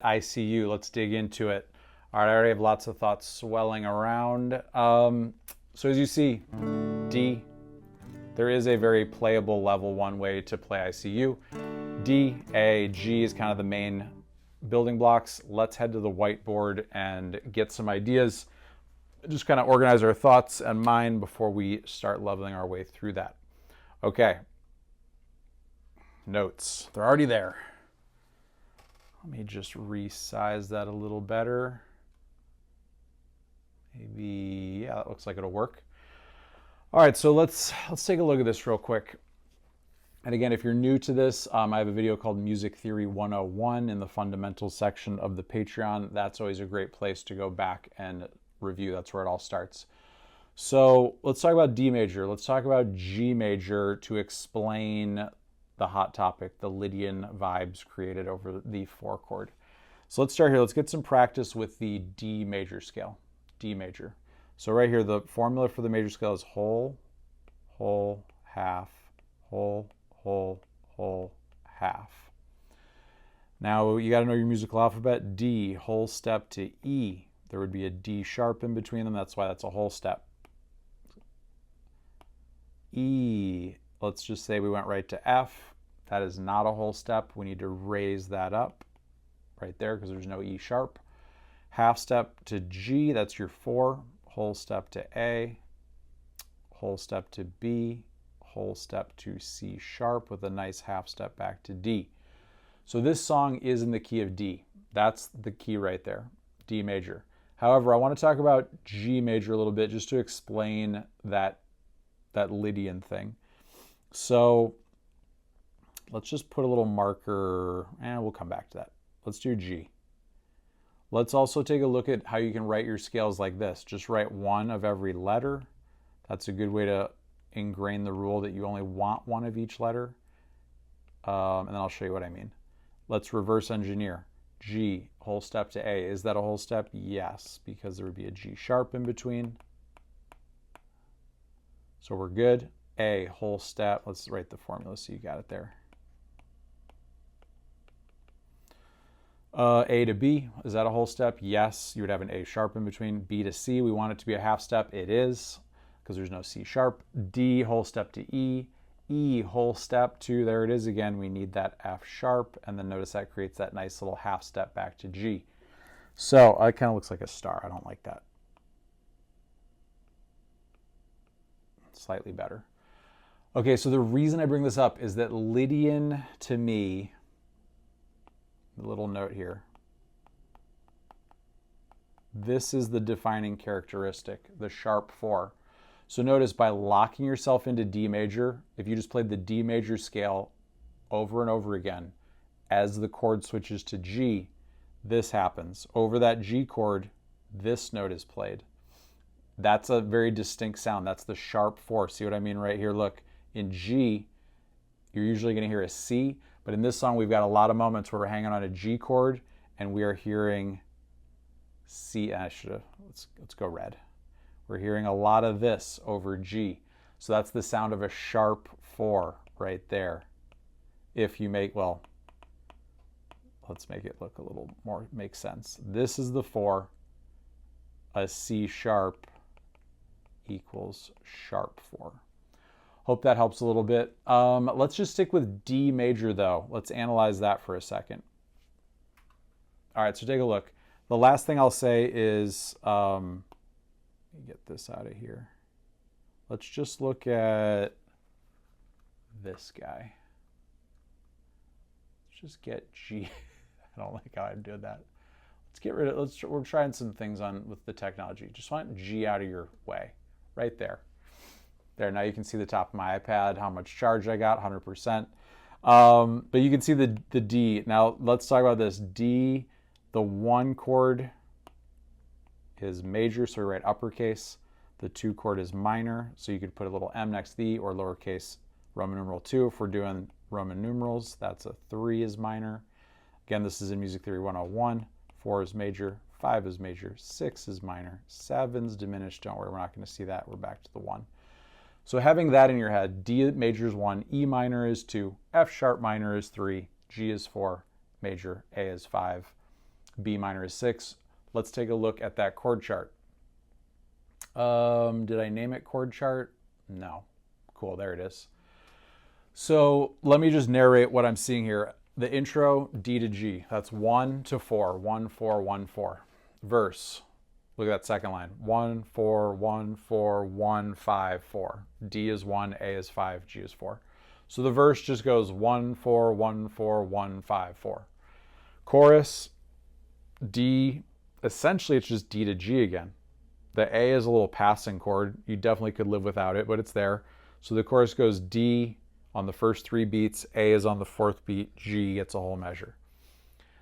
ICU. Let's dig into it. All right, I already have lots of thoughts swelling around. So as you see, D, there is a very playable level 1 way to play ICU. D, A, G is kind of the main building blocks. Let's head to the whiteboard and get some ideas. Just kind of organize our thoughts and mind before we start leveling our way through that. Okay. Notes. They're already there. Let me just resize that a little better. Maybe, yeah, that looks like it'll work. All right, so let's take a look at this real quick. And again, if you're new to this, I have a video called Music Theory 101 in the fundamentals section of the Patreon. That's always a great place to go back and review. That's where it all starts. So let's talk about D major. Let's talk about G major to explain the hot topic, the Lydian vibes created over the 4 chord. So let's start here. Let's get some practice with the D major scale. D major. So right here, the formula for the major scale is whole, whole, half, whole, whole, whole, half. Now you got to know your musical alphabet. D, whole step to E. There would be a D sharp in between them. That's why that's a whole step. E, let's just say we went right to F. That is not a whole step. We need to raise that up right there because there's no E sharp. Half step to G, that's your 4. Whole step to A. Whole step to B. Whole step to C sharp with a nice half step back to D. So this song is in the key of D. That's the key right there, D major. However, I want to talk about G major a little bit just to explain that Lydian thing. So let's just put a little marker, and we'll come back to that. Let's do G. Let's also take a look at how you can write your scales like this. Just write 1 of every letter. That's a good way to ingrain the rule that you only want 1 of each letter. And then I'll show you what I mean. Let's reverse engineer. G, whole step to A. Is that a whole step? Yes, because there would be a G sharp in between. So we're good. A, whole step. Let's write the formula so you got it there. A to B, is that a whole step? Yes, you would have an A sharp in between. B to C, we want it to be a half step. It is, because there's no C sharp. D, whole step to E. E, whole step to, there it is again. We need that F sharp, and then notice that creates that nice little half step back to G. So it kind of looks like a star. I don't like that. Slightly better. Okay, so the reason I bring this up is that Lydian, to me, a little note here, this is the defining characteristic, the sharp 4. So notice by locking yourself into D major, if you just played the D major scale over and over again, as the chord switches to G, this happens. Over that G chord, this note is played. That's a very distinct sound. That's the sharp 4. See what I mean right here? Look, in G, you're usually going to hear a C, but in this song, we've got a lot of moments where we're hanging on a G chord and we are hearing C. Let's go red. We're hearing a lot of this over G. So that's the sound of a sharp 4 right there. If you make, well, let's make it look a little more, make sense. This is the 4. A C sharp equals sharp 4. Hope that helps a little bit. Let's just stick with D major though. Let's analyze that for a second. All right, so take a look. The last thing I'll say is, let me get this out of here. Let's just look at this guy. Let's just get G. I don't like how I did that. Let's get rid of, we're trying some things on with the technology. Just want G out of your way, right there. There, now you can see the top of my iPad, how much charge I got, 100%. But you can see the D. Now let's talk about this. D, the 1 chord is major, so we write uppercase. The 2 chord is minor, so you could put a little m next to the E, or lowercase Roman numeral 2. If we're doing Roman numerals, that's a 3 is minor. Again, this is in Music Theory 101. 4 is major, 5 is major, 6 is minor, 7's diminished. Don't worry, we're not going to see that. We're back to the 1. So having that in your head, D major is 1, E minor is 2, F sharp minor is 3, G is 4, major, A is 5. B minor is 6. Let's take a look at that chord chart. Did I name it chord chart? No. Cool, there it is. So let me just narrate what I'm seeing here. The intro, D to G. That's 1 to 4, 1, 4, 1, 4. Verse, look at that second line. 1, 4, 1, 4, 1, 5, 4. D is 1, A is 5, G is 4. So the verse just goes 1, 4, 1, 4, 1, 5, 4. Chorus, D, essentially it's just D to G again. The A is a little passing chord. You definitely could live without it, but it's there. So the chorus goes D on the first 3 beats, A is on the 4th beat, G gets a whole measure.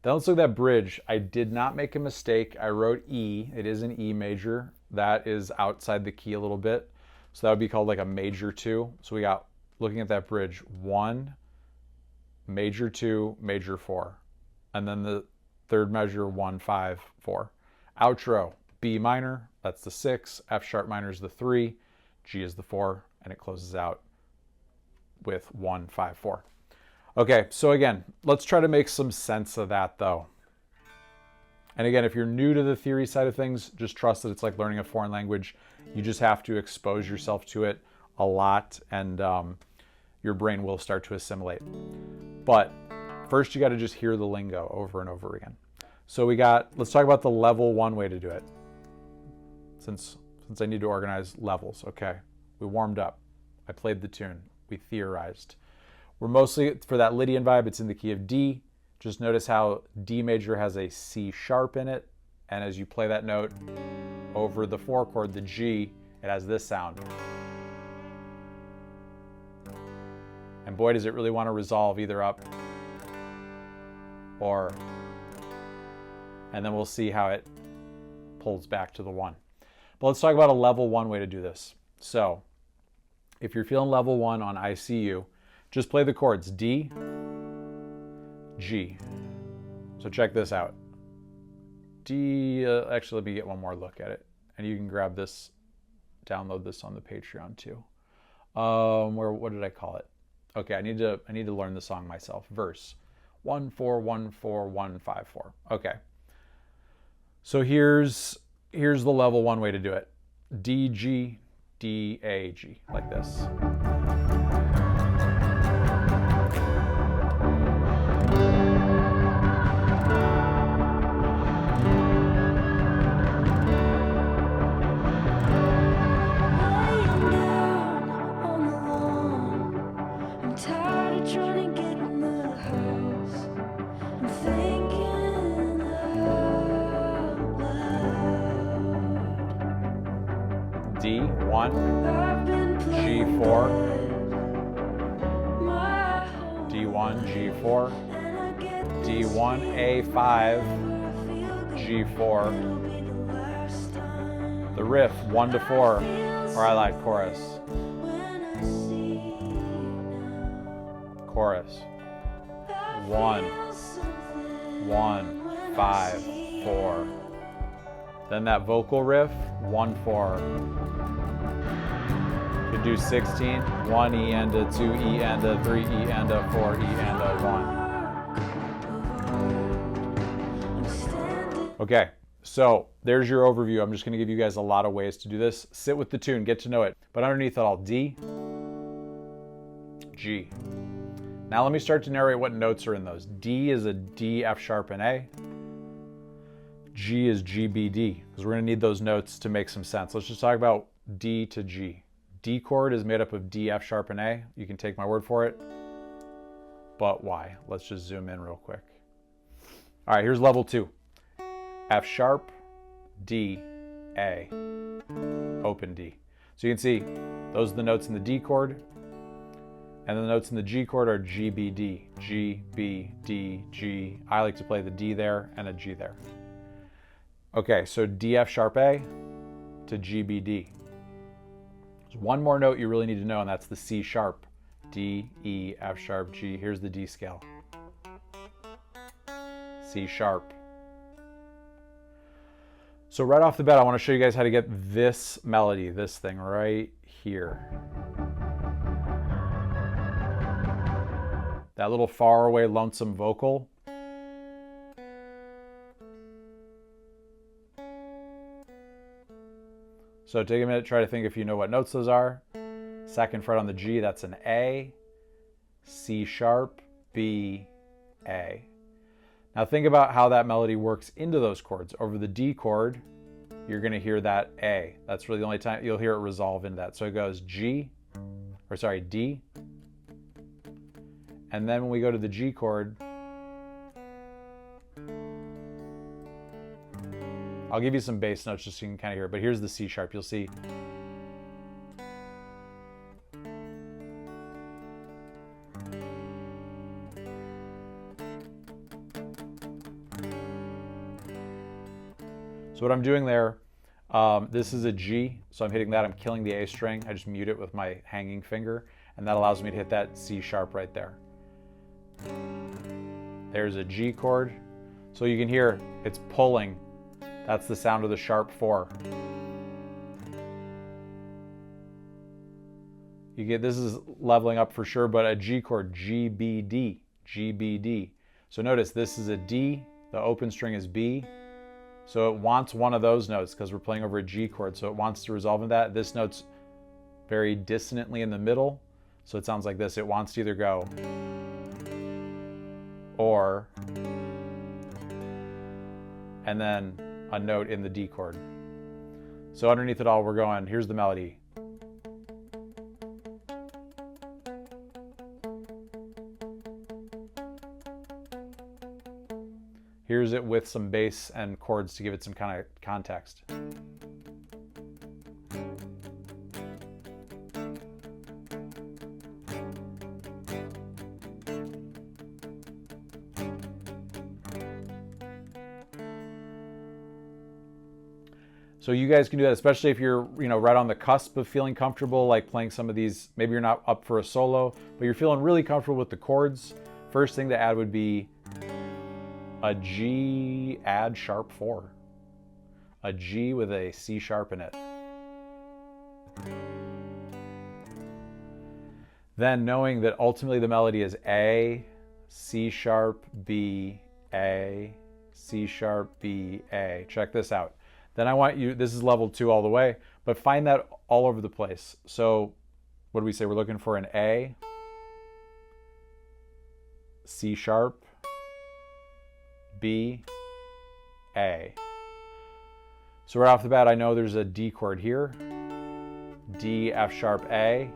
Then let's look at that bridge. I did not make a mistake. I wrote E. It is an E major. That is outside the key a little bit. So that would be called like a major 2. So we got, looking at that bridge, 1, major 2, major 4. And then the third measure, 1, 5, 4. Outro, B minor, that's the 6. F sharp minor is the 3. G is the 4. And it closes out with 1, 5, 4. Okay, so again, let's try to make some sense of that though. And again, if you're new to the theory side of things, just trust that it's like learning a foreign language. You just have to expose yourself to it a lot, and your brain will start to assimilate. But first you got to just hear the lingo over and over again. So let's talk about the level 1 way to do it. Since I need to organize levels, okay. We warmed up. I played the tune. We theorized. We're mostly, for that Lydian vibe, it's in the key of D. Just notice how D major has a C sharp in it. And as you play that note over the 4 chord, the G, it has this sound. And boy, does it really want to resolve either up or, and then we'll see how it pulls back to the 1. But let's talk about a level 1 way to do this. So if you're feeling level 1 on ICU, just play the chords D, G. So check this out. D, actually let me get one more look at it. And you can grab this, download this on the Patreon too. What did I call it? Okay, I need to learn the song myself. Verse, 1, 4, 1, 4, 1, 5, 4. Okay. So here's the level 1 way to do it. D, G, D, A, G, like this. D1, G4, D1, G4, D1, A5, G4. The riff, 1 to 4, or I like chorus. Chorus, 1, 1, 5, 4. Then that vocal riff, 1, 4. You could do 16, 1 E and a 2 E and a 3 E and a 4 E and a 1. Okay, so there's your overview. I'm just going to give you guys a lot of ways to do this. Sit with the tune, get to know it. But underneath it all, D, G. Now let me start to narrate what notes are in those. D is a D, F sharp, and A. G is G, B, D, because we're going to need those notes to make some sense. Let's just talk about D to G. D chord is made up of D, F sharp, and A. You can take my word for it. But why? Let's just zoom in real quick. All right, here's level 2. F sharp, D, A, open D. So you can see those are the notes in the D chord. And the notes in the G chord are G, B, D. G, B, D, G. I like to play the D there and a G there. Okay, so D, F sharp, A to G, B, D. There's one more note you really need to know, and that's the C sharp. D, E, F sharp, G. Here's the D scale. C sharp. So right off the bat, I want to show you guys how to get this melody, this thing right here. That little far away lonesome vocal. So take a minute, try to think if you know what notes those are. Second fret on the G, that's an A. C sharp, B, A. Now think about how that melody works into those chords. Over the D chord, you're going to hear that A. That's really the only time you'll hear it resolve into that. So it goes D. And then when we go to the G chord, I'll give you some bass notes just so you can kind of hear it, but here's the C sharp. You'll see. So what I'm doing there, this is a G, so I'm hitting that, I'm killing the A string. I just mute it with my hanging finger, and that allows me to hit that C sharp right there. There's a G chord. So you can hear it's pulling. That's the sound of the sharp 4. You get, this is leveling up for sure, but a G chord, G, B, D, G, B, D. So notice this is a D, the open string is B. So it wants one of those notes because we're playing over a G chord. So it wants to resolve in that. This note's very dissonantly in the middle. So it sounds like this. It wants to either go or, and then a note in the D chord. So underneath it all, we're going, here's the melody. Here's it with some bass and chords to give it some kind of context. So you guys can do that, especially if you're, right on the cusp of feeling comfortable, like playing some of these. Maybe you're not up for a solo, but you're feeling really comfortable with the chords. First thing to add would be a G, add sharp 4. A G with a C sharp in it. Then knowing that ultimately the melody is A, C sharp, B, A, C sharp, B, A. Check this out. Then I want you, this is level 2 all the way, but find that all over the place. So what do we say? We're looking for an A, C sharp, B, A. So right off the bat, I know there's a D chord here. D, F sharp, A.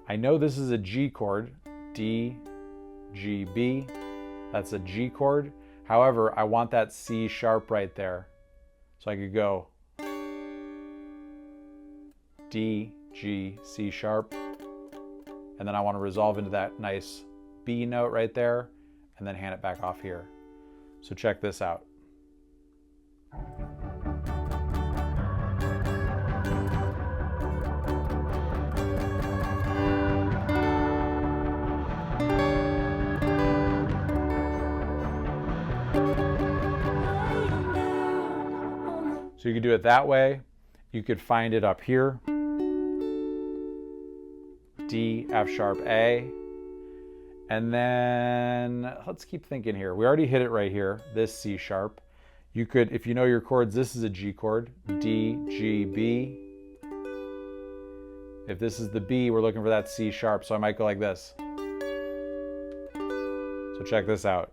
I know this is a G chord. D, G, B. That's a G chord. However, I want that C sharp right there. So I could go D, G, C sharp. And then I want to resolve into that nice B note right there, and then hand it back off here. So check this out. So you could do it that way. You could find it up here. D, F sharp, A. And then let's keep thinking here. We already hit it right here, this C sharp. You could, if you know your chords, this is a G chord, D, G, B. If this is the B, we're looking for that C sharp, so I might go like this. So check this out.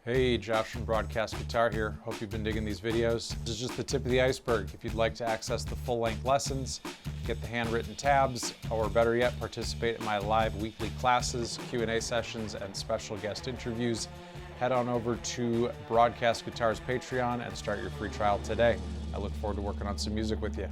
Hey, Josh from Broadcast Guitar here. Hope you've been digging these videos. This is just the tip of the iceberg. If you'd like to access the full-length lessons, get the handwritten tabs, or better yet, participate in my live weekly classes, Q&A sessions, and special guest interviews, head on over to Broadcast Guitar's Patreon and start your free trial today. I look forward to working on some music with you.